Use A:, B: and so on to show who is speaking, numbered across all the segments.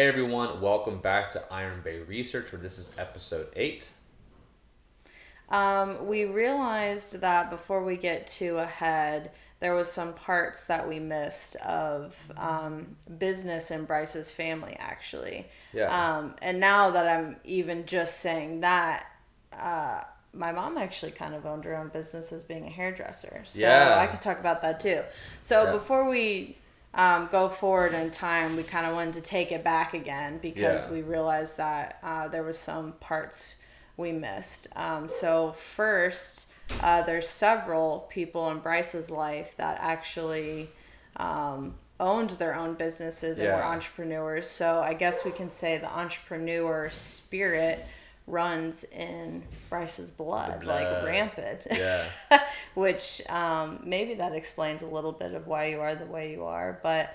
A: Hey everyone, welcome back to Iron Bay Research, where this is episode 8.
B: We realized that before we get too ahead, there was some parts that we missed of business in Bryce's family, actually.
A: Yeah.
B: And now that I'm even just saying that, my mom actually kind of owned her own business as being a hairdresser. So I
A: Yeah.
B: could talk about that too. So
A: Yeah.
B: before we go forward in time, we kind of wanted to take it back again because
A: Yeah.
B: we realized that there was some parts we missed. So first, there's several people in Bryce's life that actually owned their own businesses and were
A: Yeah.
B: entrepreneurs. So I guess we can say the entrepreneur spirit runs in Bryce's
A: The
B: blood, like
A: blood.
B: rampant.
A: Yeah.
B: Which maybe that explains a little bit of why you are the way you are. But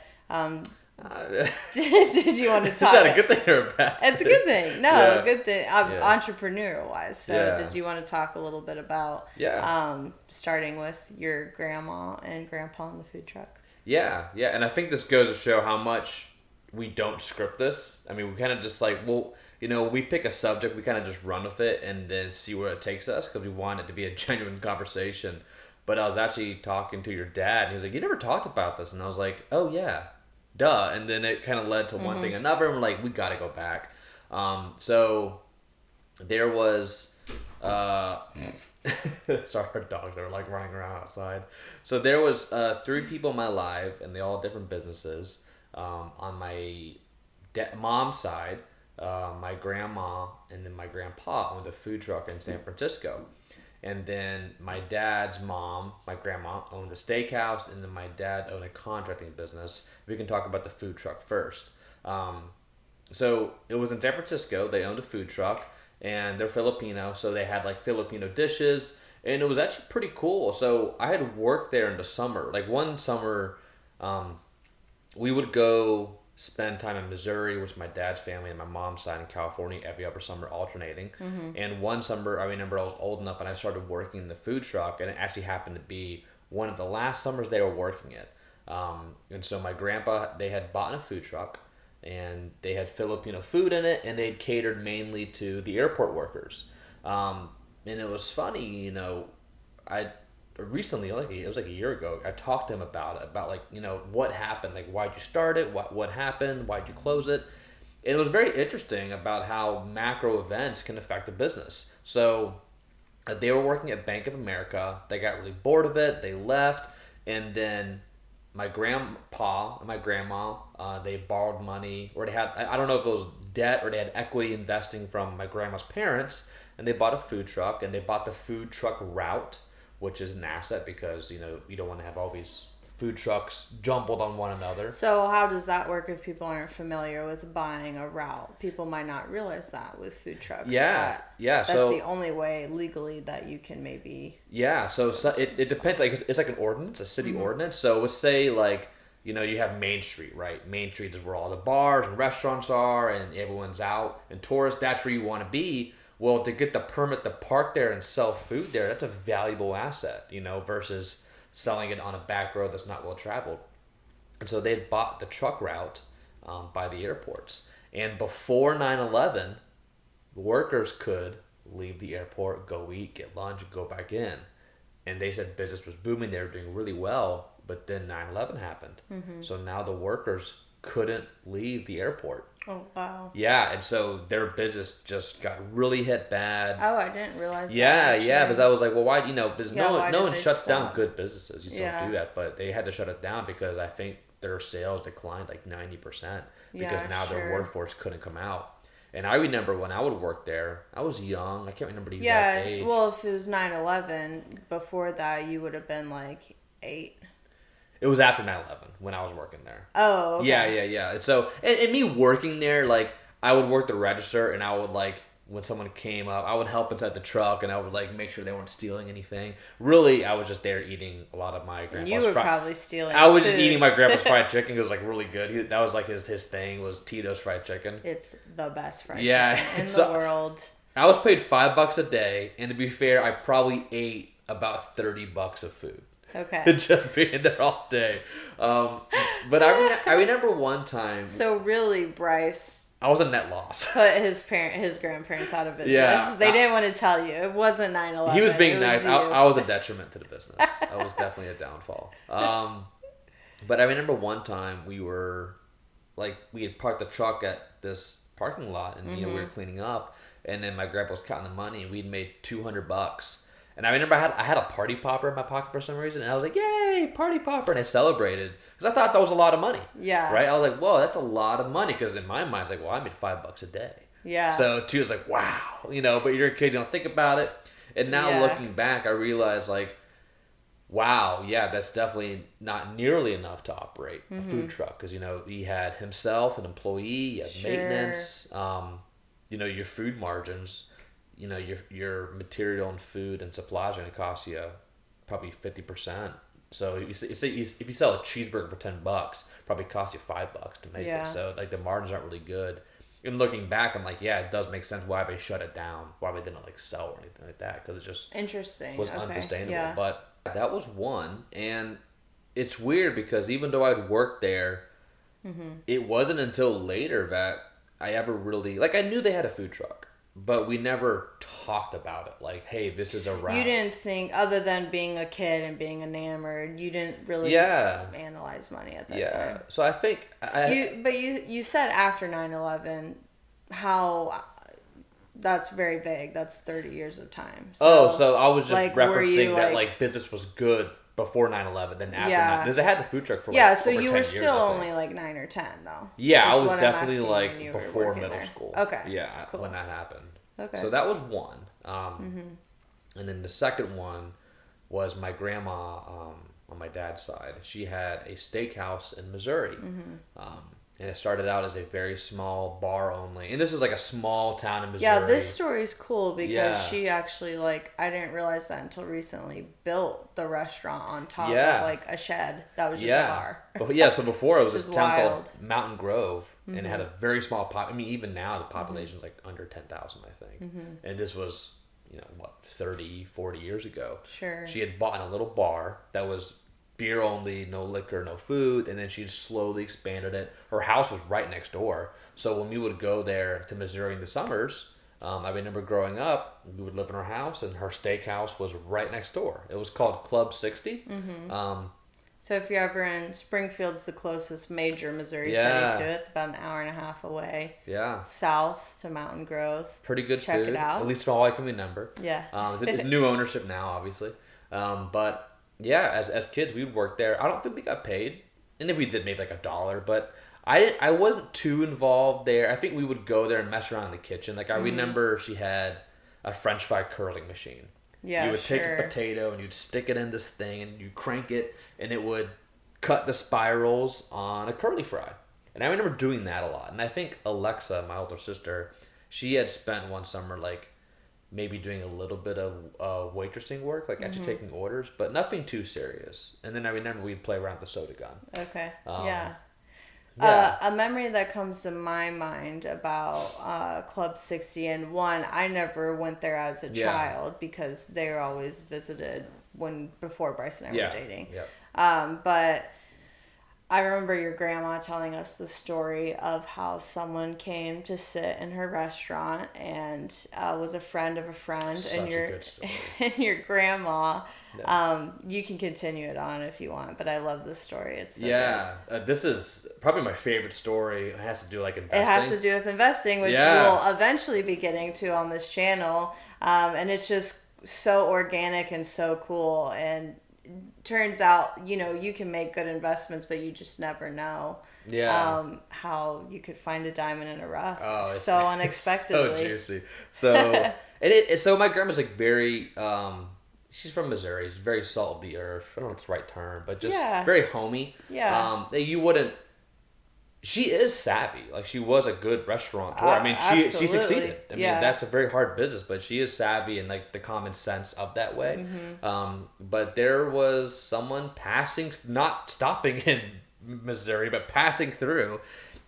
A: Is
B: did you want to talk?
A: that a good thing or a bad
B: It's a
A: thing?
B: good thing. No,
A: Yeah.
B: a good thing.
A: Yeah.
B: Entrepreneurial wise. So,
A: Yeah.
B: did you want to talk a little bit about
A: Yeah.
B: starting with your grandma and grandpa in the food truck?
A: Yeah. Yeah. And I think this goes to show how much we don't script this. I mean, we kind of just like, well, we pick a subject, we kind of just run with it and then see where it takes us because we want it to be a genuine conversation. But I was actually talking to your dad, and he was like, "You never talked about this," and I was like, "Oh yeah, duh." And then it kind of led to one thing another, and we're like, "We got to go back." So there was, uh, sorry, our dogs are like running around outside. So there was 3 people in my life, and they all had different businesses. On my mom's side, my grandma and then my grandpa owned a food truck in San Francisco. And then my dad's mom, my grandma, owned a steakhouse, and then my dad owned a contracting business. We can talk about the food truck first. Um, so it was in San Francisco. They owned a food truck, and they're Filipino, so they had like Filipino dishes, and it was actually pretty cool. So I had worked there in the summer. Like one summer, um, we would go spend time in Missouri with my dad's family and my mom's side in California every other summer, alternating. And one summer, I remember I was old enough and I started working in the food truck, and it actually happened to be one of the last summers they were working it. And so my grandpa, they had bought a food truck, and they had Filipino food in it, and they had catered mainly to the airport workers. And it was funny, I recently, like it was like a year ago, I talked to him about like what happened, like why'd you start it, what happened, why'd you close it. And it was very interesting about how macro events can affect a business. So they were working at Bank of America, they got really bored of it, they left, and then my grandpa and my grandma, they borrowed money, or they had, I don't know if it was debt or they had equity investing from my grandma's parents, and they bought a food truck, and they bought the food truck route, which is an asset because you don't want to have all these food trucks jumbled on one another.
B: So, how does that work if people aren't familiar with buying a route? People might not realize that with food trucks.
A: Yeah, yeah.
B: That's the
A: So
B: only way legally that you can maybe.
A: yeah, so it depends. Like it's like an ordinance, a city ordinance. So let's say like you have Main Street, right? Main Street is where all the bars and restaurants are, and everyone's out and tourists. That's where you want to be. Well, to get the permit to park there and sell food there, that's a valuable asset, versus selling it on a back road that's not well traveled. And so they had bought the truck route by the airports. And before 9/11, workers could leave the airport, go eat, get lunch, and go back in. And they said business was booming. They were doing really well. But then 9/11 happened. So now the workers couldn't leave the airport.
B: Oh, wow.
A: Yeah, and so their business just got really hit bad.
B: Oh, I didn't realize that.
A: Yeah, yeah, because
B: Actually.
A: I was like, well, why? Because
B: Yeah, why
A: no
B: did
A: one
B: they
A: shuts down
B: stop?
A: good businesses. You still
B: Yeah.
A: do that, but they had to shut it down because I think their sales declined like 90% because
B: Yeah,
A: now their
B: sure.
A: workforce couldn't come out. And I remember when I would work there, I was young. I can't remember the exact
B: Yeah,
A: age.
B: well, if it was 9/11, before that, you would have been like 8.
A: It was after 9/11 when I was working there.
B: Oh, okay.
A: Yeah, yeah, yeah. And so, and me working there, like, I would work the register, and I would, like, when someone came up, I would help inside the truck, and I would, like, make sure they weren't stealing anything. Really, I was just there eating a lot of my grandpa's
B: You were probably stealing
A: I was just
B: food.
A: eating my grandpa's fried chicken. It was, like, really good. That was, like, his thing was Tito's fried chicken.
B: It's the best fried
A: Yeah,
B: chicken in
A: so-
B: the world.
A: I was paid $5 a day, and to be fair, I probably ate about $30 of food.
B: Okay.
A: Just being there all day. But I remember one time.
B: So really, Bryce
A: I was a net loss.
B: put his grandparents out of business.
A: Yeah.
B: They didn't want to tell you. It wasn't 9/11.
A: He was being nice.
B: You.
A: I was a detriment to the business. I was definitely a downfall. But I remember one time we had parked the truck at this parking lot, and we were cleaning up, and then my grandpa was counting the money, and we'd made $200. And I remember I had a party popper in my pocket for some reason, and I was like, "Yay, party popper!" And I celebrated because I thought that was a lot of money.
B: Yeah.
A: Right? I was like, "Whoa, that's a lot of money." Because in my mind, it's like, "Well, I made $5 a day."
B: Yeah.
A: So too is like, "Wow," But you're a kid, you don't think about it. And now looking back, I realize like, wow, yeah, that's definitely not nearly enough to operate a food truck because he had himself, an employee, he had maintenance, your food margins. Your material and food and supplies are going to cost you probably 50%. So if you sell a cheeseburger for $10, probably costs you $5 to make it. So like the margins aren't really good. And looking back, I'm like, yeah, it does make sense why they shut it down, why they didn't like sell or anything like that, because it just was unsustainable. Yeah. But that was one, and it's weird because even though I'd worked there, it wasn't until later that I ever really I knew they had a food truck. But we never talked about it. Like, hey, this is a route.
B: You didn't think, other than being a kid and being enamored, you didn't really analyze money at that time.
A: So I think...
B: you said after 9/11, how... That's very vague. That's 30 years of time.
A: So I was just referencing that business was good before 9/11, then after 9/11. Because I had the food truck for
B: so you were still only 9 or 10 though.
A: Yeah, I was definitely before middle school.
B: Okay.
A: Yeah, cool. When that happened.
B: Okay.
A: So that was one. And then the second one was my grandma on my dad's side. She had a steakhouse in Missouri. And it started out as a very small bar only. And this was like a small town in Missouri.
B: Yeah, this story is cool because she actually, I didn't realize that until recently, built the restaurant on top of a shed that was just a bar.
A: So before it was this town called Mountain Grove. And it had a very small even now the population is under 10,000, I think. And this was, 30, 40 years ago.
B: Sure.
A: She had bought a little bar that was beer only, no liquor, no food, and then she slowly expanded it. Her house was right next door, so when we would go there to Missouri in the summers, I remember growing up, we would live in her house, and her steakhouse was right next door. It was called Club 60.
B: So if you're ever in Springfield, it's the closest major Missouri city to it. It's about an hour and a half away.
A: Yeah.
B: South to Mountain Grove.
A: Pretty good
B: Check
A: food.
B: It out.
A: At least for all I can remember.
B: Yeah.
A: It's new ownership now, obviously. But yeah, as kids, we'd work there. I don't think we got paid. And if we did, maybe $1. But I wasn't too involved there. I think we would go there and mess around in the kitchen. I remember she had a French fry curling machine.
B: Yeah,
A: you would take a potato and you'd stick it in this thing and you'd crank it and it would cut the spirals on a curly fry. And I remember doing that a lot. And I think Alexa, my older sister, she had spent one summer maybe doing a little bit of waitressing work, actually taking orders, but nothing too serious. And then I remember we'd play around with the soda gun.
B: Okay. Yeah. A memory that comes to my mind about Club 60, and one, I never went there as a child because they were always visited before Bryce and I were dating.
A: Yeah.
B: But I remember your grandma telling us the story of how someone came to sit in her restaurant and was a friend of a friend.
A: Such a good story.
B: And your grandma, you can continue it on if you want, but I love this story. It's so
A: good. This is probably my favorite story. It has to do investing.
B: It has to do with investing, which we'll eventually be getting to on this channel. And it's just so organic and so cool. And turns out, you can make good investments, but you just never know how you could find a diamond in a rough.
A: Oh,
B: so unexpectedly.
A: So juicy. So, so my grandma's very, she's from Missouri. She's very salt of the earth. I don't know if it's the right term, but just very homey.
B: Yeah.
A: She is savvy. She was a good restaurateur. She succeeded. That's a very hard business, but she is savvy and the common sense of that way. But there was someone passing, not stopping in Missouri, but passing through,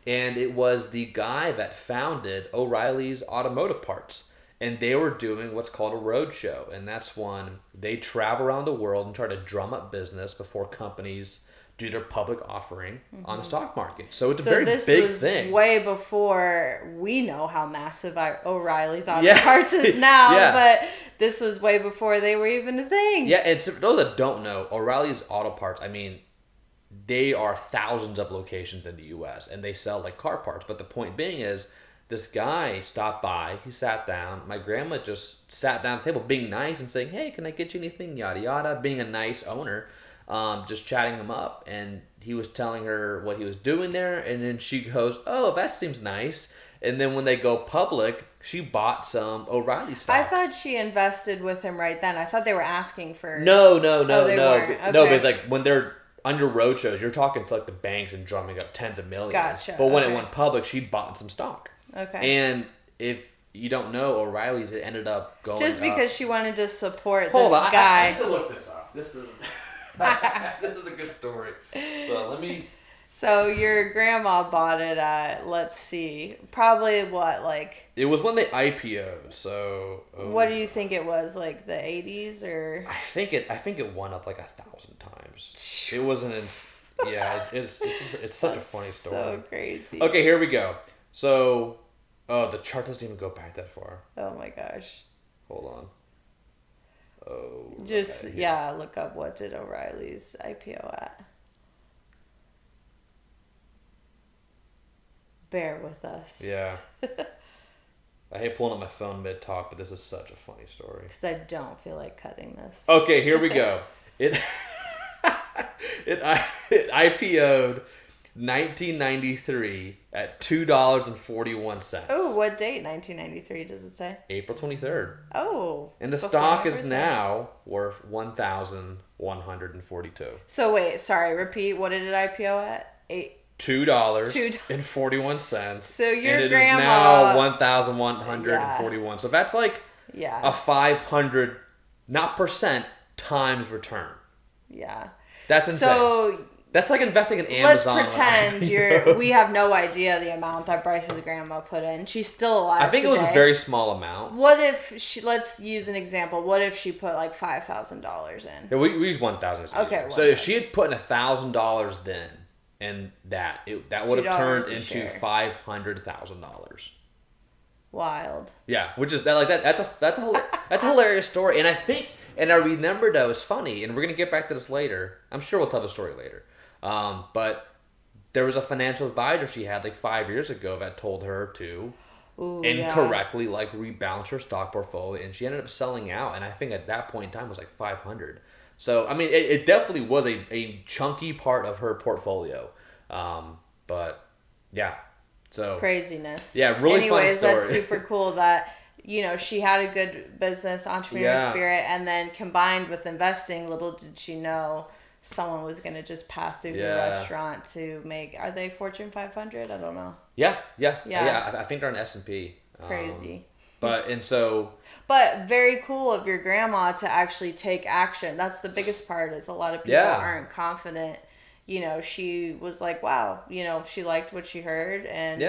A: and it was the guy that founded O'Reilly's Automotive Parts. and they were doing what's called a road show, and that's when they travel around the world and try to drum up business before companies do their public offering on the stock market. So it's a very big thing.
B: So this was way before we know how massive O'Reilly's Auto Parts is now, but this was way before they were even a thing.
A: Yeah, and so for those that don't know, O'Reilly's Auto Parts, I mean, they are thousands of locations in the U.S., and they sell like car parts. But the point being is, this guy stopped by, he sat down, my grandma just sat down at the table being nice and saying, hey, can I get you anything, yada yada, being a nice owner. Just chatting him up, and he was telling her what he was doing there, and then she goes, oh, that seems nice. And then when they go public, she bought some O'Reilly stock.
B: I thought she invested with him right then. I thought they were asking for...
A: No.
B: They weren't. Okay.
A: No, but it's like when they're under road shows, you're talking to like the banks and drumming up tens of millions.
B: Gotcha.
A: But when it went public, she bought some stock.
B: Okay.
A: And if you don't know, O'Reilly's, it ended up going
B: just because she wanted to support
A: Hold
B: this
A: on,
B: guy.
A: I have to look this up. This is... this is a good story. So let me...
B: So your grandma bought it at, let's see, probably what, like...
A: It was when they IPO'd, so...
B: What do you think it was, like the 80s, or...
A: I think it went up like 1,000 times. It wasn't... Yeah, it's such a funny story.
B: So crazy.
A: Okay, here we go. So... Oh, the chart doesn't even go back that far.
B: Oh my gosh.
A: Hold on. Oh.
B: Just, look up what did O'Reilly's IPO at. Bear with us.
A: Yeah. I hate pulling up my phone mid-talk, but this is such a funny story.
B: Because I don't feel like cutting this.
A: Okay, here we go. It IPO'd 1993 at $2.41.
B: Oh, what date? 1993, does it say?
A: April 23rd.
B: Oh.
A: And the stock is now worth $1,142.
B: So wait, sorry, repeat. What did it IPO at?
A: $2.41.
B: So your
A: and it
B: grandma...
A: is now 1,141. So that's like a 500, not percent, times return.
B: Yeah.
A: That's insane.
B: So...
A: That's like investing in Amazon.
B: Let's pretend we have no idea the amount that Bryce's grandma put in. She's still alive.
A: I think it was a very small amount.
B: What if let's use an example. What if she put like $5,000 in?
A: Yeah, we use 1,000.
B: Okay.
A: So if she had put in $1,000 then, and that would have turned into $500,000.
B: Wild.
A: Yeah, which is that's a hilarious story, and I think. And I remember, though, it's funny, and we're going to get back to this later. I'm sure we'll tell the story later. But there was a financial advisor she had like 5 years ago that told her to incorrectly rebalance her stock portfolio, and she ended up selling out. And I think at that point in time it was like 500. So, I mean, it definitely was a chunky part of her portfolio. But, yeah. So
B: craziness.
A: Yeah, really fun story.
B: That's super cool that... she had a good business, entrepreneur spirit, and then combined with investing, little did she know someone was going to just pass through the restaurant to make... Are they Fortune 500? I don't know.
A: Yeah. I think they're on S&P.
B: Crazy.
A: But
B: very cool of your grandma to actually take action. That's the biggest part, is a lot of people aren't confident. She was like, wow, she liked what she heard, and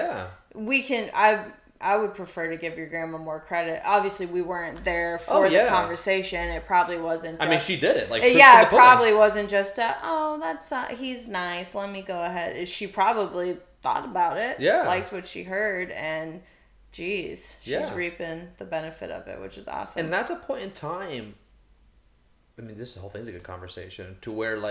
B: I would prefer to give your grandma more credit. Obviously, we weren't there for the conversation. It probably wasn't just...
A: she did it.
B: It probably wasn't just he's nice, let me go ahead. She probably thought about it, liked what she heard, and geez, she's reaping the benefit of it, which is awesome.
A: And that's a point in time, I mean, this whole thing's a good conversation, to where,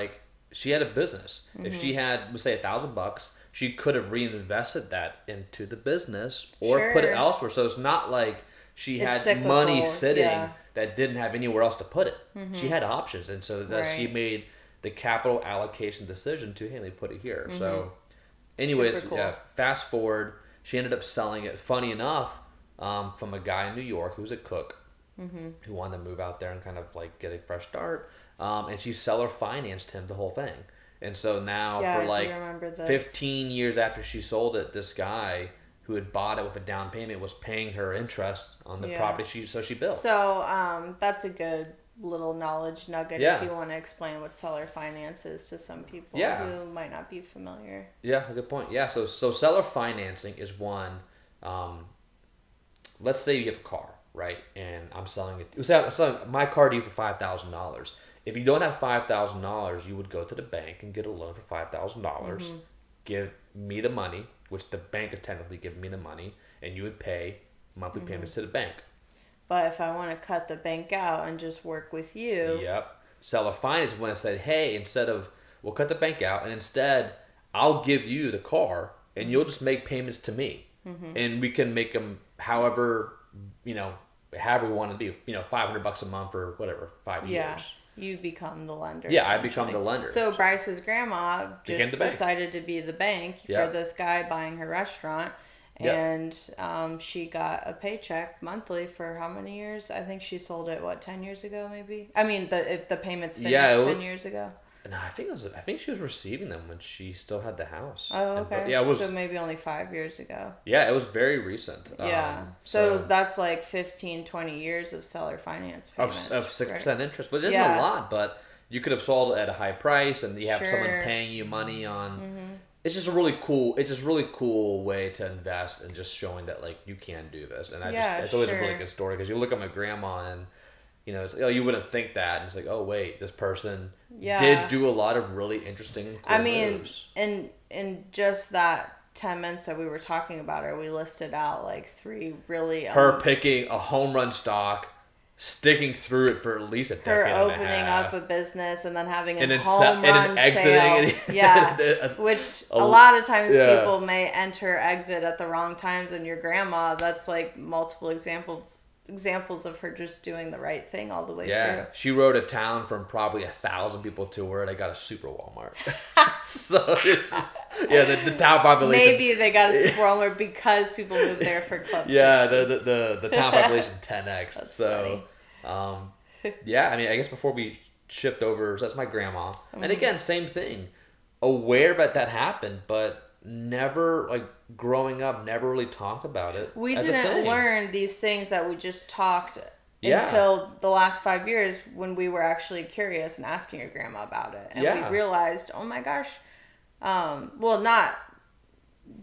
A: she had a business. Mm-hmm. If she had, let's say, $1,000... she could have reinvested that into the business or put it elsewhere. So it's not like she had money sitting that didn't have anywhere else to put it. Mm-hmm. She had options. And so she made the capital allocation decision to, hey, let me put it here. Mm-hmm. So anyways, cool. Fast forward, she ended up selling it, funny enough, from a guy in New York who was a cook, who wanted to move out there and kind of get a fresh start. And she seller financed him the whole thing. And so now for 15 years after she sold it, this guy who had bought it with a down payment was paying her interest on the property she built.
B: So that's a good little knowledge nugget if you want to explain what seller finance is to some people who might not be familiar.
A: Yeah, a good point. Yeah, so seller financing is one, let's say you have a car right? And I'm selling it. I'm selling my car to you for $5,000. If you don't have $5,000, you would go to the bank and get a loan for $5,000. Give me the money, which the bank would technically give me the money, and you would pay monthly payments to the bank.
B: But if I want to cut the bank out and just work with you,
A: Yep. Seller finance when I said, hey, instead of we'll cut the bank out, and instead I'll give you the car, and you'll just make payments to me, and we can make them however however we want to do. $500 a month or whatever, 5
B: yeah,
A: years.
B: you become the lender.
A: Yeah, I become the lender.
B: So Bryce's grandma
A: Became
B: just
A: the bank.
B: decided to be the bank
A: Yeah.
B: for this guy buying her restaurant.
A: Yeah.
B: And she got a paycheck monthly for how many years? I think she sold it 10 years ago, maybe. I mean, if the payments finished 10 years ago.
A: No, I think she was receiving them when she still had the house.
B: Oh, okay.
A: Yeah, it was.
B: So maybe only 5 years ago.
A: Yeah, it was very recent.
B: Yeah. So that's like 15, 20 years of seller finance payments.
A: Of 6%
B: right?
A: interest, which isn't a lot, but you could have sold it at a high price, and you have someone paying you money on. It's just a really cool way to invest, and just showing that like you can do this. And it's always a really good story, because you look at my grandma and it's you wouldn't think that, and it's like, oh wait, this person did do a lot of really interesting cool moves.
B: in just that 10 minutes that we were talking about her, we listed out like 3 really
A: her picking a home run stock, sticking through it for at least a decade and a half.
B: Her opening up a business and then having a
A: and
B: home run
A: then exiting
B: sale. Yeah, which a lot of times people may enter, exit at the wrong times. And your grandma, that's like multiple examples of her just doing the right thing all the way through.
A: She rode a town from probably 1,000 people to where they got a super Walmart. So it's just, the town population. Maybe
B: they got a super Walmart because people moved there for Club 60.
A: The town population 10x.
B: That's
A: so I mean, I guess before we shift over, so that's my grandma. And again, same thing. Aware that happened, but never, like, growing up, never really talked about it.
B: We didn't learn these things that we just talked until the last 5 years, when we were actually curious and asking your grandma about it. And we realized, oh my gosh,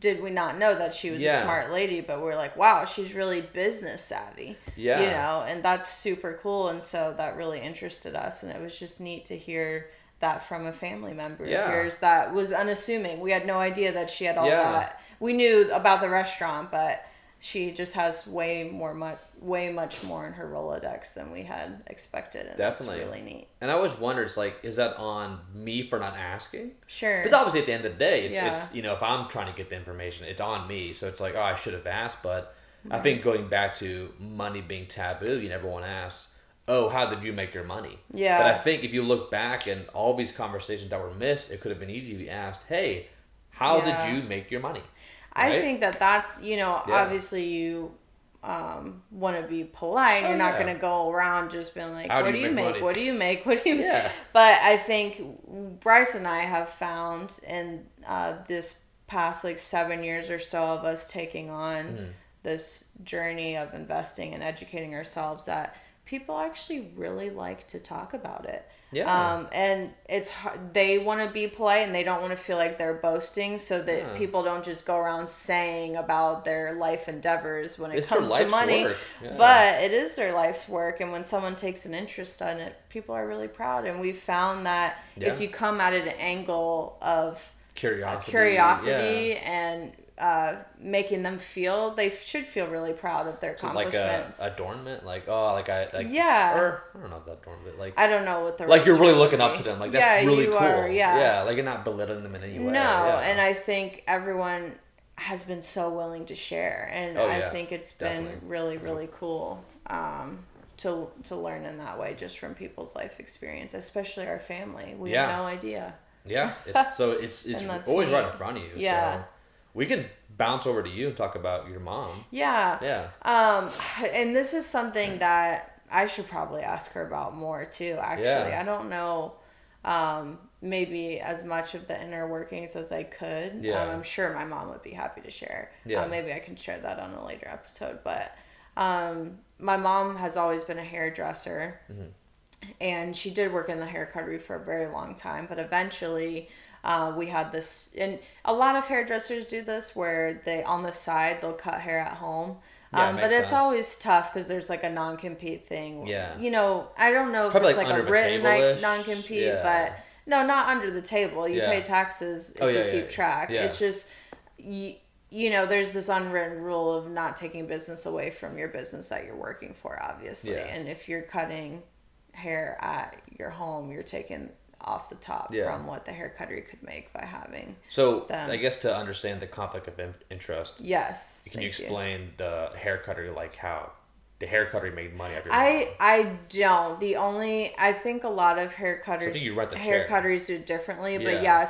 B: did we not know that she was a smart lady, but we're like, wow, she's really business savvy. Yeah. And that's super cool. And so that really interested us. And it was just neat to hear that from a family member of yours that was unassuming. We had no idea that she had all that. We knew about the restaurant, but she just has way much more in her Rolodex than we had expected. And
A: definitely.
B: That's really neat.
A: And I always wondered, it's like, is that on me for not asking?
B: Sure.
A: Because obviously at the end of the day, it's if I'm trying to get the information, it's on me. So it's like, oh, I should have asked. But I think going back to money being taboo, you never want to ask, oh, how did you make your money?
B: Yeah.
A: But I think if you look back and all these conversations that were missed, it could have been easy to be asked, hey, how did you make your money? Right?
B: I think that's, obviously you want to be polite. You're not going to go around just being like, what do you make? What do you make? What do you make? Yeah. But I think Bryce and I have found in this past 7 years or so of us taking on this journey of investing and educating ourselves that people actually really like to talk about it. Yeah. And they want to be polite and they don't want to feel like they're boasting, so that people don't just go around saying about their life endeavors when it comes to money. Yeah. But it is their life's work, and when someone takes an interest in it, people are really proud. And we've found that if you come at it an angle of curiosity and making them feel, they should feel really proud of their accomplishments.
A: Like a adornment, or I don't know if that adornment,
B: I don't know what the
A: you're really looking up to them, that's really cool.
B: Yeah,
A: like you're not belittling them in any way.
B: No, and I think everyone has been so willing to share, and I think it's been really, really cool to learn in that way, just from people's life experience, especially our family. We have no idea.
A: Yeah, it's always right in front of you.
B: Yeah.
A: So we can bounce over to you and talk about your mom.
B: Yeah. Yeah. And this is something that I should probably ask her about more too, actually. Yeah. I don't know maybe as much of the inner workings as I could. Yeah. I'm sure my mom would be happy to share. Yeah. Maybe I can share that on a later episode. But my mom has always been a hairdresser. Mm-hmm. And she did work in the hair cuttery for a very long time, but eventually We had this, and a lot of hairdressers do this where they, on the side, they'll cut hair at home.
A: Yeah, it
B: But
A: makes
B: it's
A: sense.
B: always tough because there's like a non-compete thing.
A: Yeah.
B: You know, I don't know if
A: Probably
B: it's
A: like
B: like a
A: under the
B: written
A: table-ish.
B: non-compete,
A: Yeah.
B: but no, not under the table. You
A: Yeah.
B: pay taxes if
A: Oh, yeah,
B: you keep
A: yeah,
B: track.
A: yeah.
B: It's just, you know, there's this unwritten rule of not taking business away from your business that you're working for, obviously.
A: Yeah.
B: And if you're cutting hair at your home, you're taking off the top
A: Yeah.
B: from what the hair cuttery could make by having
A: So
B: them.
A: I guess to understand the conflict of interest,
B: Yes.
A: can you
B: thank
A: explain the hair cuttery, like how the hair cuttery made money off your
B: I don't. I think a lot of hair cutters,
A: think you rent the
B: hair
A: chair.
B: cutteries do it differently, but
A: Yeah.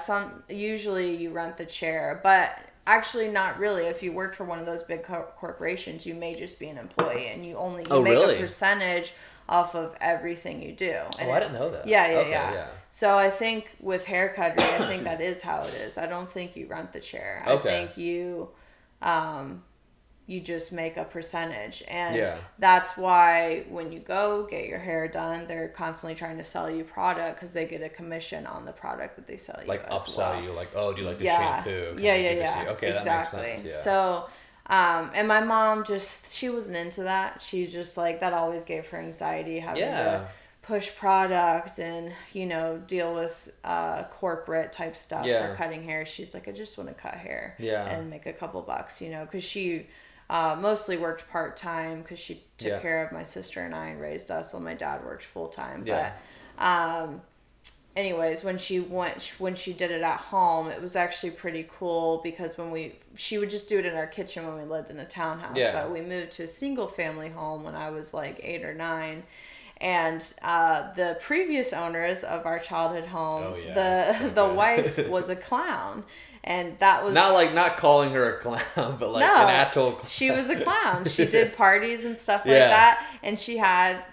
B: usually you rent the chair, but actually not really. If you work for one of those big corporations, you may just be an employee and you
A: Oh,
B: make
A: really?
B: a percentage off of everything you do. And
A: I didn't know that.
B: Yeah,
A: Okay,
B: yeah.
A: yeah.
B: So I think with hair cuttery, I think that is how it is. I don't think you rent the chair. I
A: Okay.
B: think you just make a percentage, and
A: Yeah.
B: that's why when you go get your hair done, they're constantly trying to sell you product because they get a commission on the product that they sell you,
A: Like
B: as
A: upsell
B: well.
A: you, like, oh, do you like the
B: Yeah.
A: shampoo? Can
B: Yeah,
A: I
B: yeah,
A: give this to
B: yeah.
A: you? Okay,
B: Exactly.
A: that makes sense. Yeah.
B: So, and my mom she wasn't into that. She just like, that always gave her anxiety having
A: Yeah.
B: to push product and, deal with corporate type stuff
A: Yeah.
B: for cutting hair. She's like, I just want to cut hair
A: Yeah.
B: and make a couple bucks, because she mostly worked part-time because she took
A: Yeah.
B: care of my sister and I and raised us while my dad worked full-time.
A: Yeah.
B: But anyways, when she did it at home, it was actually pretty cool because she would just do it in our kitchen when we lived in a townhouse.
A: Yeah.
B: But we moved to a single family home when I was like 8 or 9. And the previous owners of our childhood home,
A: Oh, yeah. So
B: the
A: good.
B: wife was a clown, and that was
A: not calling her a clown, but like
B: No,
A: an actual clown.
B: she was a clown. She did parties and stuff like
A: Yeah.
B: that. And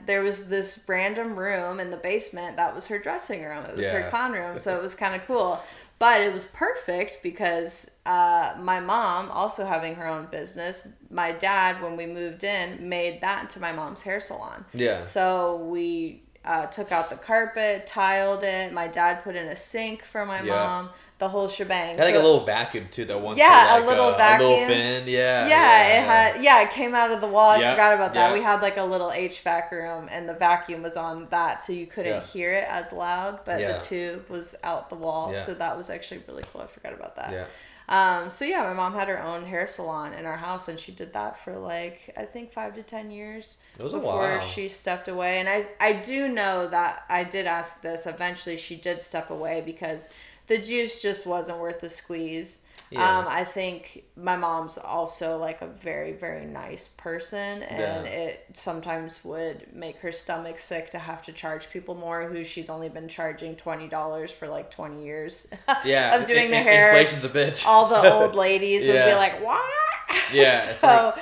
B: there was this random room in the basement that was her dressing room. It was her
A: Yeah.
B: clown room. So it was kind of cool. But it was perfect because my mom, also having her own business, my dad, when we moved in, made that into my mom's hair salon.
A: Yeah.
B: So we took out the carpet, tiled it. My dad put in a sink for my
A: Yeah.
B: mom. The whole shebang.
A: It had like a little vacuum too that went
B: Yeah,
A: to like
B: a little
A: a
B: vacuum.
A: little bin. Yeah.
B: It came out of the wall. I
A: Yeah,
B: forgot about that.
A: yeah.
B: We had like a little HVAC room and the vacuum was on that, so you couldn't
A: Yeah.
B: hear it as loud, but
A: Yeah.
B: the tube was out the wall.
A: Yeah.
B: So that was actually really cool. I forgot about that.
A: Yeah.
B: So yeah, my mom had her own hair salon in our house and she did that for like, I think 5 to 10 years
A: It was a
B: before
A: while.
B: she stepped away. And I do know that I did ask this. Eventually she did step away because the juice just wasn't worth the squeeze.
A: Yeah.
B: I think my mom's also like a very, very nice person, and it sometimes would make her stomach sick to have to charge people more who she's only been charging $20 for like 20 years
A: Yeah.
B: of doing their hair.
A: Inflation's a bitch.
B: All the old ladies would be
A: Yeah.
B: like, what?
A: Yeah.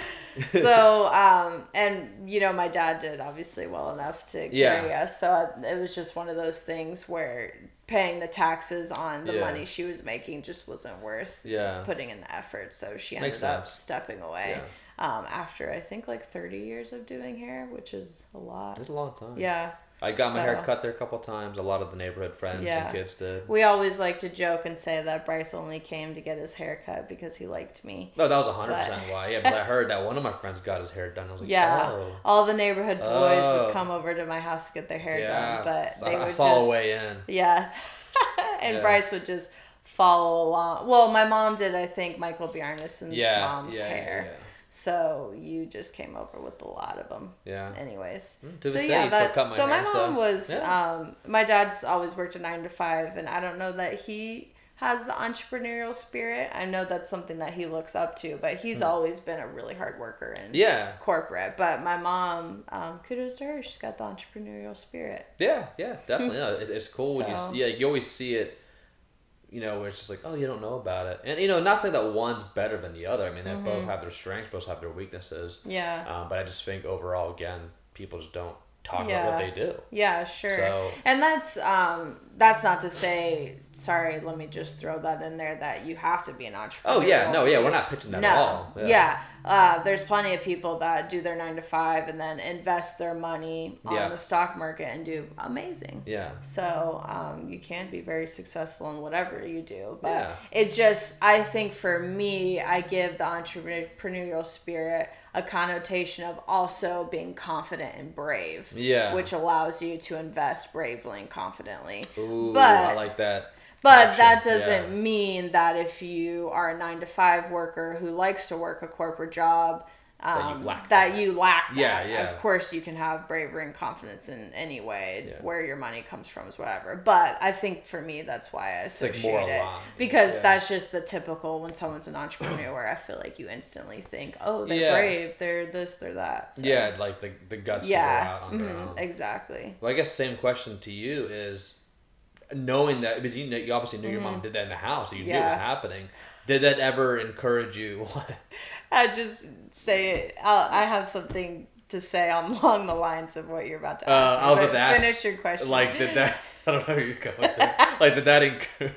B: And my dad did obviously well enough to carry
A: Yeah.
B: us, so it was just one of those things where paying the taxes on the
A: Yeah.
B: money she was making just wasn't worth
A: Yeah.
B: putting in the effort, so she
A: Makes
B: ended up
A: sense.
B: stepping away after I think like 30 years of doing hair, which is a lot.
A: It's a long time.
B: Yeah.
A: I got my hair
B: So-
A: cut there a couple of times. A lot of the neighborhood friends
B: Yeah.
A: and kids did.
B: We always like to joke and say that Bryce only came to get his hair cut because he liked me.
A: No, that was 100% why. Yeah, because I heard that one of my friends got his hair done. I was like,
B: Yeah,
A: oh.
B: all the neighborhood boys
A: Oh.
B: would come over to my house to get their hair
A: Yeah.
B: done, but
A: So
B: they
A: I
B: would
A: saw
B: just
A: a way in.
B: yeah, and
A: Yeah.
B: Bryce would just follow along. Well, my mom did, I think, Michael Bjarnason's mom's hair.
A: Yeah.
B: So you just came over with a lot of them.
A: Yeah.
B: Anyways,
A: To
B: so
A: this
B: yeah,
A: day, you still cut my
B: so my
A: hair,
B: mom was.
A: yeah.
B: My dad's always worked a 9 to 5, and I don't know that he has the entrepreneurial spirit. I know that's something that he looks up to, but he's always been a really hard worker in
A: Yeah.
B: corporate. But my mom, kudos to her. She's got the entrepreneurial spirit.
A: Yeah, definitely. No, it's cool when
B: So-
A: you always see it, where it's just like, oh, you don't know about it. And, not saying that one's better than the other. I mean, they both have their strengths, both have their weaknesses.
B: Yeah.
A: But I just think overall, again, people just don't talk about what they do.
B: Yeah, sure.
A: So,
B: and that's not to say, sorry, let me just throw that in there, that you have to be an entrepreneur.
A: oh yeah, no, yeah, we're not pitching that at all.
B: There's plenty of people that do their 9 to 5 and then invest their money on the stock market and do amazing.
A: Yeah.
B: So you can be very successful in whatever you do, but it just, I think for me, I give the entrepreneurial spirit a connotation of also being confident and brave, which allows you to invest bravely and confidently.
A: Ooh, I like that.
B: But that doesn't mean that if you are a 9 to 5 worker who likes to work a corporate job, that you lack that.
A: Yeah.
B: Of course, you can have bravery and confidence in any way. Where your money comes from is whatever. But I think for me, that's why I associate it. Because that's just the typical, when someone's an entrepreneur, I feel like you instantly think, oh, they're brave, they're this, they're that. So.
A: Yeah, like the guts to go out on their own.
B: Exactly.
A: Well, I guess same question to you is, knowing that, because you obviously knew your mom did that in the house, so you knew it was happening. Did that ever encourage you?
B: I just say I have something to say along the lines of what you're about to ask. But finish your question.
A: Like, did that? I don't know where you're going with this. Like, did that encourage?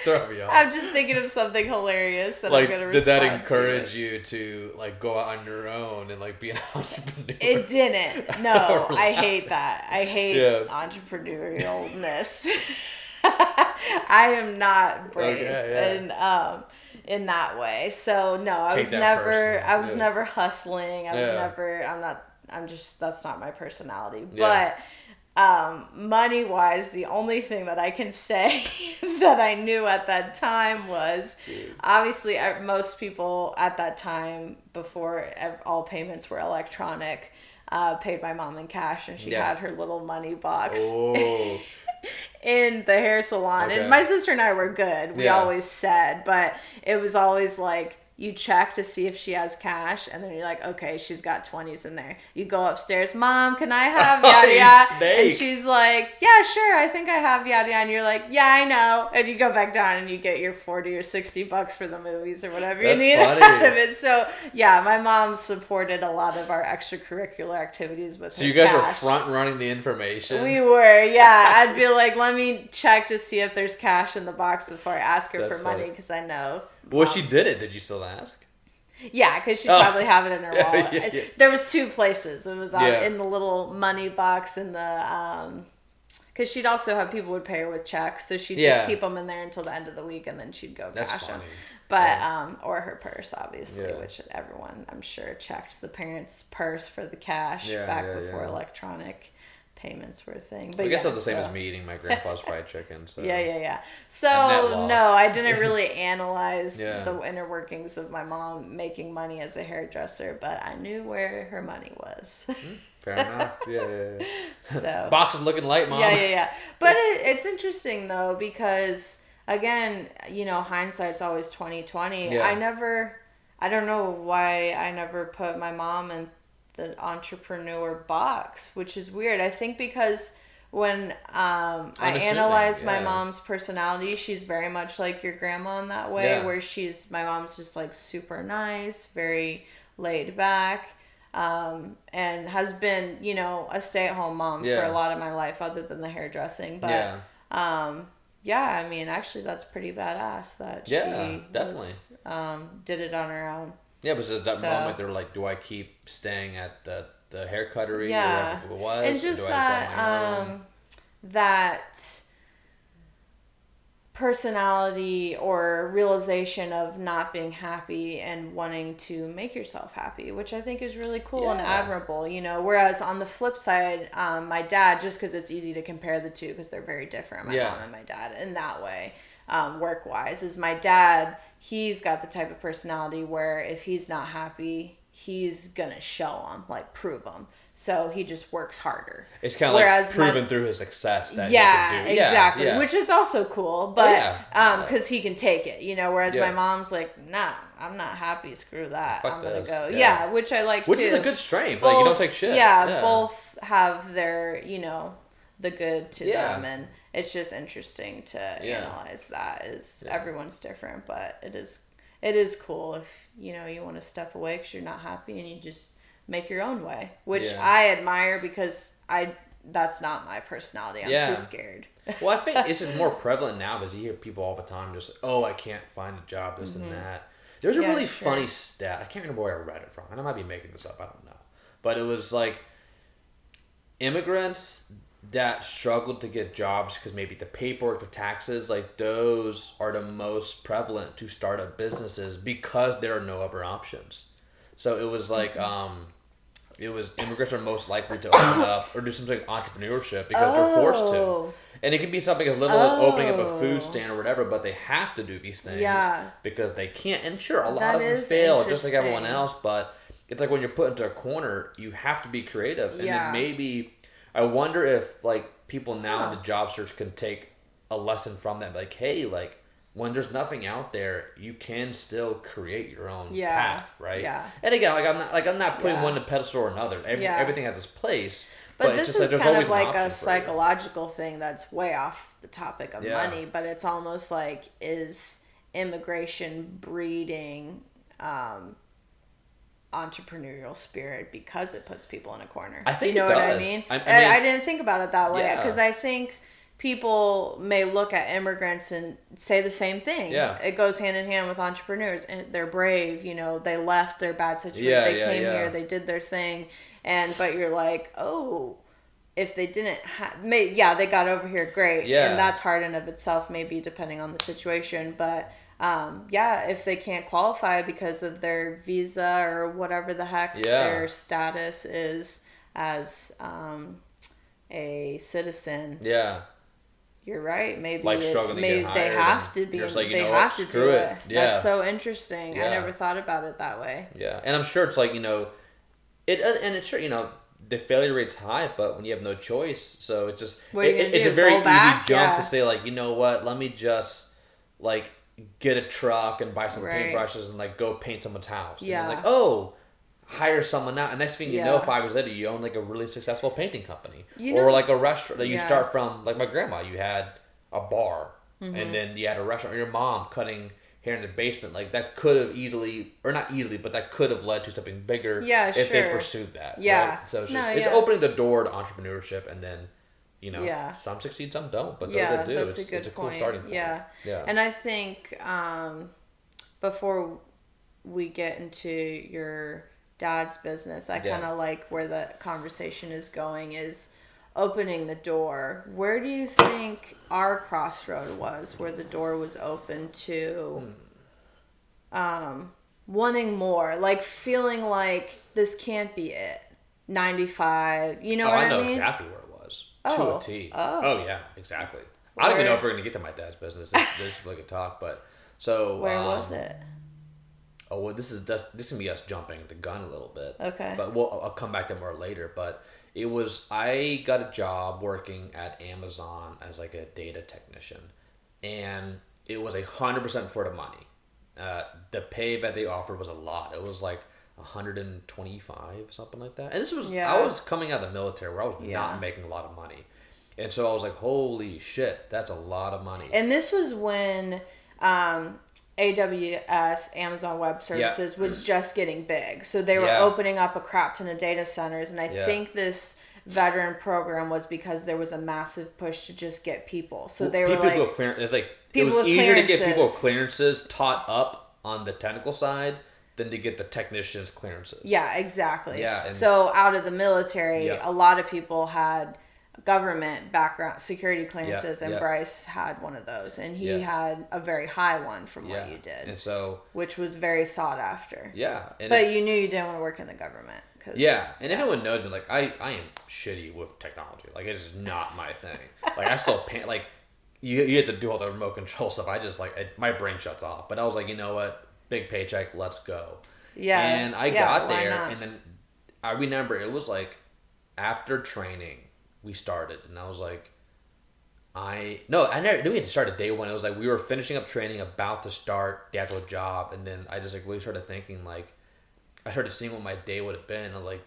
A: Throw me off.
B: I'm just thinking of something hilarious that I'm gonna respond to.
A: Did that encourage you to like go out on your own and like be an entrepreneur?
B: It didn't. No, I hate that. I hate entrepreneurialness. I am not brave in that way. So no, I was never hustling. That's not my personality. But money wise, the only thing that I can say that I knew at that time was, obviously most people at that time, before all payments were electronic, paid my mom in cash, and she had her little money box in the hair salon. And my sister and I were good. We always said, but it was always like, you check to see if she has cash, and then you're like, okay, she's got 20s in there. You go upstairs, Mom, can I have yada yada? And she's like, yeah, sure, I think I have yada yada. And you're like, yeah, I know. And you go back down and you get your 40 or 60 bucks for the movies or whatever you need out of it. So yeah, my mom supported a lot of our extracurricular activities with her. So
A: you guys were front running the information?
B: We were, yeah. I'd be like, let me check to see if there's cash in the box before I ask her for money, because I know.
A: Well, she did it. Did you still ask?
B: Yeah, because she'd probably have it in her wallet. There was 2 places. It was in the little money box in the... Because she'd also have people would pay her with checks, so she'd just keep them in there until the end of the week, and then she'd go cash them. But or her purse, obviously, which everyone, I'm sure, checked the parents' purse for the cash back before electronic payments were a thing. But
A: I guess it's the same as me eating my grandpa's fried chicken. So.
B: Yeah. So no, I didn't really analyze the inner workings of my mom making money as a hairdresser, but I knew where her money was.
A: Fair enough. Yeah.
B: So
A: box is looking light, Mom.
B: Yeah. But it's interesting though, because again, hindsight's always 20/20. I don't know why I never put my mom in the entrepreneur box, which is weird. I think because when I analyze my mom's personality, she's very much like your grandma in that way, where my mom's just like super nice, very laid back, and has been, a stay-at-home mom for a lot of my life other than the hairdressing. But I mean, actually that's pretty badass that she definitely did it on her own.
A: Yeah, but at that moment they're like, do I keep staying at the hair cuttery?
B: Yeah.
A: Or it was,
B: and just that personality or realization of not being happy and wanting to make yourself happy, which I think is really cool and admirable, whereas on the flip side, my dad, just because it's easy to compare the two because they're very different, my mom and my dad in that way, work-wise, is my dad, he's got the type of personality where if he's not happy, he's gonna show them, like prove them. So he just works harder.
A: It's kind of like proven through his success that he can do.
B: Exactly. Yeah. Which is also cool, but because he can take it, whereas my mom's like, nah, I'm not happy, screw that. I'm gonna go. Yeah, which I like
A: which
B: too.
A: Which is a good strength. Like, you don't take shit.
B: Yeah, both have their, the good to them, and it's just interesting to analyze that. Everyone's different, but it is cool if you want to step away because you're not happy and you just make your own way, which
A: Yeah.
B: I admire because that's not my personality. I'm too scared.
A: Well, I think it's just more prevalent now because you hear people all the time just, oh, I can't find a job, this and that. There's a really funny stat. I can't remember where I read it from, and I might be making this up. I don't know. But it was like immigrants that struggled to get jobs because maybe the paperwork, the taxes, like those are the most prevalent to start up businesses because there are no other options. So it was like it was immigrants are most likely to open up or do something like entrepreneurship because they're forced to. And it can be something as little as opening up a food stand or whatever, but they have to do these things because they can't. And sure, a lot of them fail just like everyone else, but it's like when you're put into a corner, you have to be creative. And then maybe, I wonder if like people now in the job search can take a lesson from that. Like, hey, like when there's nothing out there, you can still create your own path, right? Yeah. And again, I'm not putting one to pedestal or another. Everything has its place.
B: But this is kind of like a psychological thing that's way off the topic of money, but it's almost like, is immigration breeding entrepreneurial spirit because it puts people in a corner?
A: I think
B: you know
A: it does.
B: What I mean? I didn't think about it that way because I think people may look at immigrants and say the same thing. Yeah. It goes hand in hand with entrepreneurs, and they're brave, they left their bad situation, they came here, they did their thing. But you're like, oh, if they didn't they got over here, great. Yeah. And that's hard in of itself, maybe depending on the situation. But if they can't qualify because of their visa or whatever the heck their status is as a citizen. Yeah. You're right. Maybe
A: like struggling to get hired,
B: they have to be.
A: Like,
B: they have to do it.
A: Yeah.
B: That's so interesting. Yeah. I never thought about it that way.
A: Yeah, and I'm sure it's like it's sure the failure rate's high, but when you have no choice, so it's just it's a very easy jump to say like, you know what, let me just like get a truck and buy some paintbrushes and like go paint someone's house. Yeah. And then, like, oh, hire someone now, and next thing you know, 5 years later, you own like a really successful painting company, or like a restaurant that you start from. Like my grandma, you had a bar, and then you had a restaurant. Or your mom cutting hair in the basement, like that could have easily, or not easily, but that could have led to something bigger if they pursued that. Yeah. Right? So it's just it's opening the door to entrepreneurship, and then some succeed, some don't, but those that do, it's a cool starting point. Yeah.
B: And I think before we get into your dad's business, I kind of like where the conversation is going is opening the door. Where do you think our crossroad was, where the door was open to wanting more, like feeling like this can't be it? 95, you know what I mean?
A: I know exactly where it was. To a T. Oh yeah, exactly. I don't even know if we're gonna get to my dad's business. This is like a talk, but so
B: where was it?
A: Oh, well, this is gonna be us jumping the gun a little bit.
B: Okay.
A: But I'll come back to more later. But I got a job working at Amazon as like a data technician, and it was 100% for the money. The pay that they offered was a lot. It was like 125, something like that. And this was I was coming out of the military where I was not making a lot of money, and so I was like, holy shit, that's a lot of money.
B: And this was when AWS, Amazon Web Services, was just getting big. So they were opening up a crap ton of data centers. And I think this veteran program was because there was a massive push to just get people. So they were
A: it was easier to get people with clearances taught up on the technical side than to get the technicians' clearances.
B: Yeah, exactly. Yeah, so out of the military, a lot of people had government background security clearances, and Bryce had one of those, and he had a very high one from what you did,
A: and so
B: which was very sought after. But you knew you didn't want to work in the government.
A: And everyone knows me. Like I am shitty with technology. Like it's not my thing. Like I still paint. Like you have to do all the remote control stuff. I just my brain shuts off. But I was like, you know what? Big paycheck. Let's go. Yeah. And I got there, and then I remember it was like after training. We started, and I was like, I never we had to start at day one. It was like we were finishing up training, about to start the actual job, and then I just like really started thinking, like, I started seeing what my day would have been. I'm like,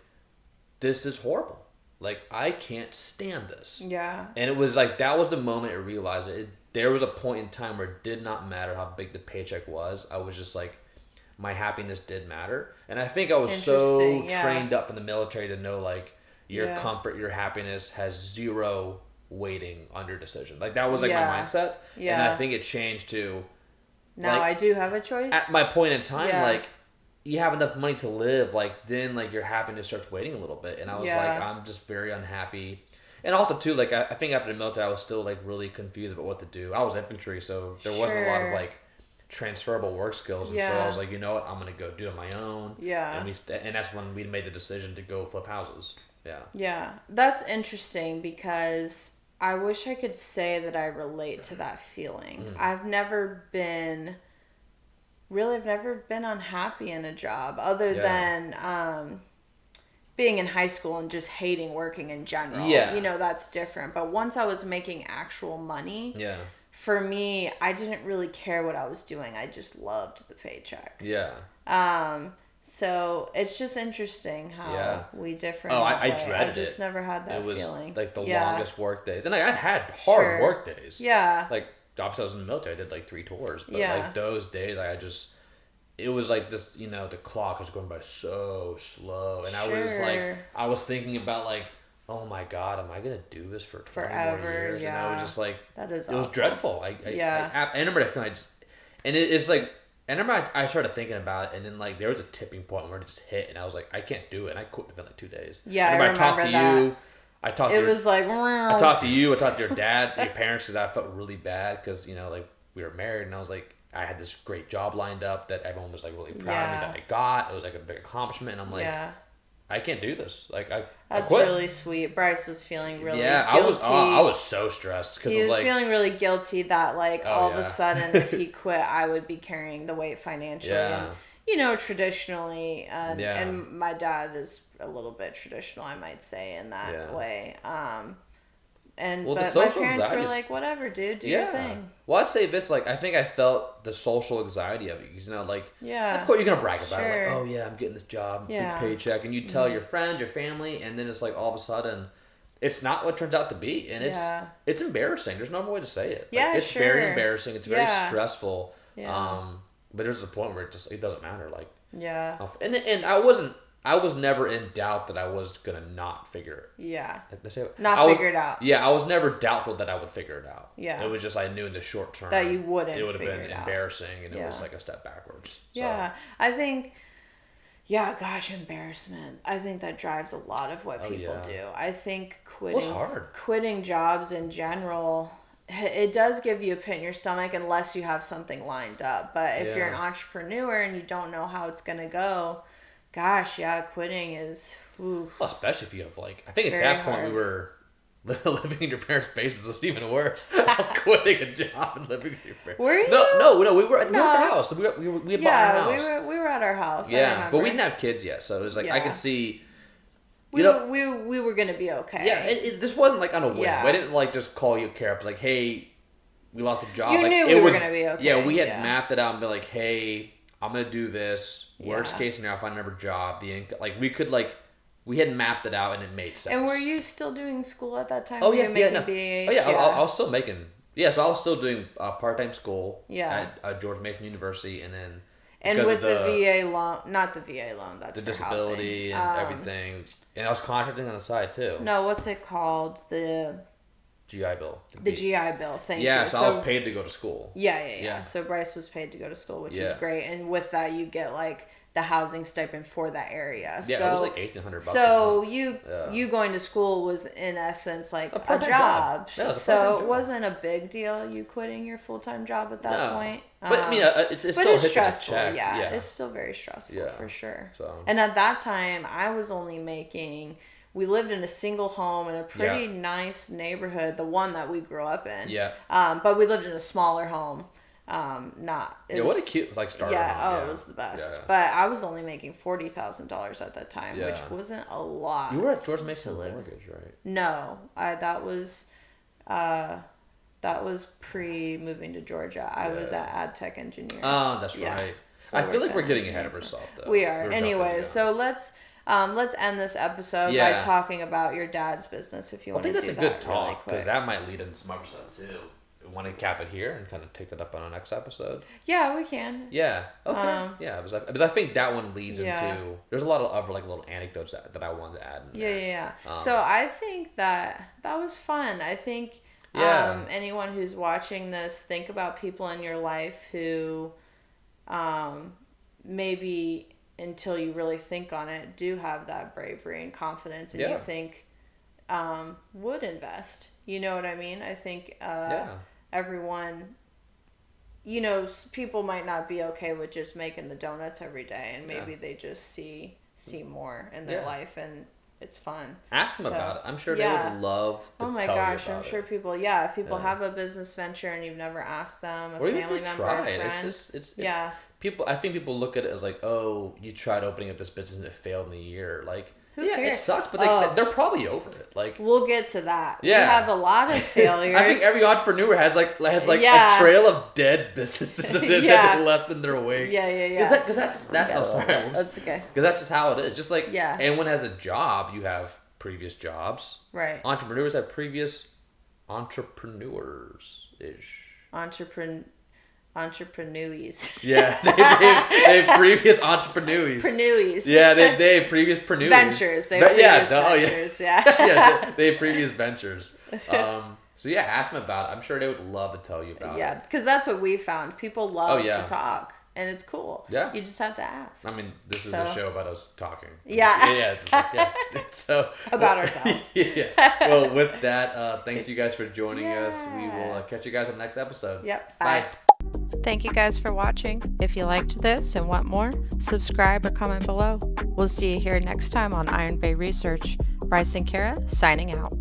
A: this is horrible. Like, I can't stand this. Yeah. And it was like that was the moment I realized it. There was a point in time where it did not matter how big the paycheck was. I was just like, my happiness did matter. And I think I was so
B: yeah.
A: trained up in the military to know like your
B: Yeah.
A: comfort, your happiness has zero weighting on your decision. Like that was like my
B: Yeah.
A: mindset.
B: Yeah.
A: And I think it changed to
B: Now
A: like,
B: I do have a choice.
A: at my point in time,
B: Yeah.
A: like you have enough money to live, like then like your happiness starts waiting a little bit. And I was like,
B: Yeah.
A: I'm just very unhappy. And also too, like I think after the military, I was still like really confused about what to do. I was infantry, so there wasn't a lot of
B: Sure.
A: like transferable work skills, and so
B: Yeah.
A: I was like, you know what, I'm gonna go do it on my own.
B: Yeah.
A: And that's when we made the decision to go flip houses. Yeah.
B: Yeah, that's interesting because I wish I could say that I relate to that feeling. I've never been unhappy in a job other than being in high school and just hating working in general.
A: Yeah.
B: You know, that's different. But once I was making actual money,
A: Yeah.
B: for me, I didn't really care what I was doing. I just loved the paycheck.
A: Yeah.
B: So it's just interesting how we differ.
A: Oh, I
B: that way.
A: dreaded
B: I've just
A: it.
B: never had that
A: It was
B: feeling.
A: like the longest work days, and like, I've had hard
B: Sure.
A: work days.
B: Yeah.
A: Like obviously I was in the military, I did like 3 tours, but
B: Yeah.
A: like those days, it was like this, you know, the clock was going by so slow, and I was like,
B: Sure.
A: I was thinking about like, oh my god, am I gonna do this for 20
B: Forever,
A: more years? And I was
B: yeah.
A: just like,
B: That is
A: it was
B: awful.
A: dreadful. I remember that feeling. And it's like, I remember I started thinking about it, and then like there was a tipping point where it just hit, and I was like, I can't do it, and I quit within like 2 days.
B: Yeah, I
A: remember
B: remember that.
A: You. I talked to
B: It was like,
A: I talked to you. I talked to your dad, your parents, because I felt really bad because, you know, like we were married, and I was like, I had this great job lined up that everyone was like really proud of me that I got. It was like a big accomplishment, and I'm like, I can't do this. Like I
B: That's
A: quit.
B: really sweet. Bryce was feeling really
A: guilty. I was so stressed because
B: he was
A: like,
B: feeling really guilty that like all of
A: yeah.
B: a sudden if he quit, I would be carrying the weight financially.
A: Yeah.
B: And, you know, traditionally,
A: Yeah.
B: and my dad is a little bit traditional, I might say, in that way. And
A: well,
B: but
A: the
B: my
A: social
B: parents were
A: anxiety
B: like, whatever, dude, do your thing.
A: Well, I'd say this, like, I think I felt the social anxiety of it. You know, like,
B: Yeah.
A: of course you're going to brag about it.
B: Sure.
A: Like, oh, yeah, I'm getting this job,
B: Yeah.
A: big paycheck. And you tell your friends, your family, and then it's like all of a sudden, it's not what it turns out to be. And it's embarrassing. There's no other way to say it.
B: Yeah,
A: like, it's
B: sure.
A: very embarrassing. It's very
B: Yeah.
A: stressful.
B: Yeah.
A: But there's a point where it doesn't matter. Like,
B: Yeah.
A: and I was never in doubt that I was going to not figure it.
B: Yeah.
A: Not
B: figure it out.
A: Yeah, I was never doubtful that I would figure it out.
B: Yeah.
A: It was just I knew in the short term
B: That you wouldn't
A: it would have
B: figure
A: been
B: it out.
A: embarrassing, and it
B: Yeah.
A: was like a step backwards. So.
B: Yeah. I think, gosh, embarrassment. I think that drives a lot of what people do. I think
A: It's hard.
B: quitting jobs in general, it does give you a pit in your stomach unless you have something lined up. But if you're an entrepreneur and you don't know how it's going to go, gosh, quitting is... Ooh.
A: Well, especially if you have like, I think at
B: Very
A: that point
B: hard.
A: we were living in your parents' basement, so it's even worse. I was quitting a job and living in your parents.
B: Were you?
A: No, we were at the house. So we had bought our house.
B: we were at our house. I
A: Yeah,
B: remember.
A: but we didn't have kids yet, so it was like I could see.
B: We were gonna be okay.
A: Yeah, this wasn't like on a whim.
B: Yeah.
A: I didn't like just call you Kara up like, hey, we lost a job.
B: You
A: like,
B: knew
A: it
B: we were
A: was,
B: gonna be okay.
A: Yeah, we had
B: Yeah.
A: mapped it out and be like, hey, I'm gonna do this. Worst
B: Yeah.
A: case scenario, if I never job, the income, like we could like, we had mapped it out and it made sense.
B: And were you still doing school at that time?
A: Oh
B: Were
A: yeah,
B: you making
A: no.
B: BAH?
A: Oh yeah, I was still making. Yeah, so I was still doing part-time school.
B: Yeah.
A: At George Mason University, and then.
B: And
A: because
B: with
A: of
B: the VA loan, not the VA loan, that's
A: the
B: for
A: disability
B: housing.
A: and everything, and I was contracting on the side too.
B: No, what's it called? The
A: GI Bill.
B: GI Bill. Thank you.
A: Yeah, so I was paid to go to school.
B: Yeah. So Bryce was paid to go to school, which is great. And with that, you get like the housing stipend for that area.
A: Yeah,
B: so,
A: it was like $1,800.
B: So you going to school was in essence like a
A: part-time
B: job.
A: Yeah, it was a
B: so
A: part-time
B: it
A: job.
B: wasn't a big deal you quitting your full-time job at that point.
A: But I mean, it's
B: but
A: still
B: it's
A: hitting a
B: stressful.
A: check.
B: Yeah, it's still very stressful for sure.
A: So.
B: And at that time, I was only making. We lived in a single home in a pretty nice neighborhood, the one that we grew up in.
A: Yeah.
B: But we lived in a smaller home.
A: What a cute starter home.
B: Yeah, it was the best. But I was only making $40,000 at that time, which wasn't a lot.
A: You were at George Mason Mortgage, right?
B: No, that was pre moving to Georgia. I was at Ad Tech Engineers.
A: Oh, that's right. So I feel like we're getting ahead of ourselves, though.
B: We are. Anyway, so let's end this episode by talking about your dad's business. If you want to do that,
A: I think that's a good talk because that might lead into some other stuff too. want to cap it here and kind of take that up on our next episode?
B: Yeah, we can.
A: Yeah. Okay. Yeah, because I think that one leads
B: Yeah.
A: into. There's a lot of other like little anecdotes that I wanted to add. In there.
B: Yeah. So I think that was fun. I think anyone who's watching this, think about people in your life who maybe until you really think on it, do have that bravery and confidence, and you think would invest. You know what I mean? I think everyone, people might not be okay with just making the donuts every day, and maybe they just see more in their life, and it's fun.
A: Ask them about it. I'm sure they would love to
B: Oh my
A: tell
B: gosh,
A: you about
B: I'm sure people, if people have a business venture and you've never asked them,
A: or
B: family member, a friend.
A: It's people. I think people look at it as like, oh, you tried opening up this business and it failed in a year. Like,
B: who cares?
A: It sucked, but they're probably over it. Like,
B: we'll get to that. Yeah. We have a lot of failures.
A: I think every entrepreneur has like a trail of dead businesses that they left in their wake.
B: Yeah.
A: Because that's okay. Because that's just how it is. Just like anyone has a job, you have previous jobs.
B: Right.
A: Entrepreneurs have previous entrepreneurs-ish.
B: Entrepreneurs.
A: Yeah, they have previous entrepreneurs. Yeah, they have previous preneurs.
B: Ventures. They have previous ventures. Yeah.
A: They have previous ventures. So ask them about it. I'm sure they would love to tell you about it.
B: Yeah, because that's what we found. People love to talk, and it's cool.
A: Yeah.
B: You just have to ask.
A: I mean, this is a show about us talking.
B: Yeah.
A: So
B: about ourselves.
A: Well, with that, thanks to you guys for joining us. We will catch you guys on the next episode.
B: Yep.
A: Bye.
B: Thank you guys for watching. If you liked this and want more, subscribe or comment below. We'll see you here next time on Iron Bay Research. Bryce and Kara signing out.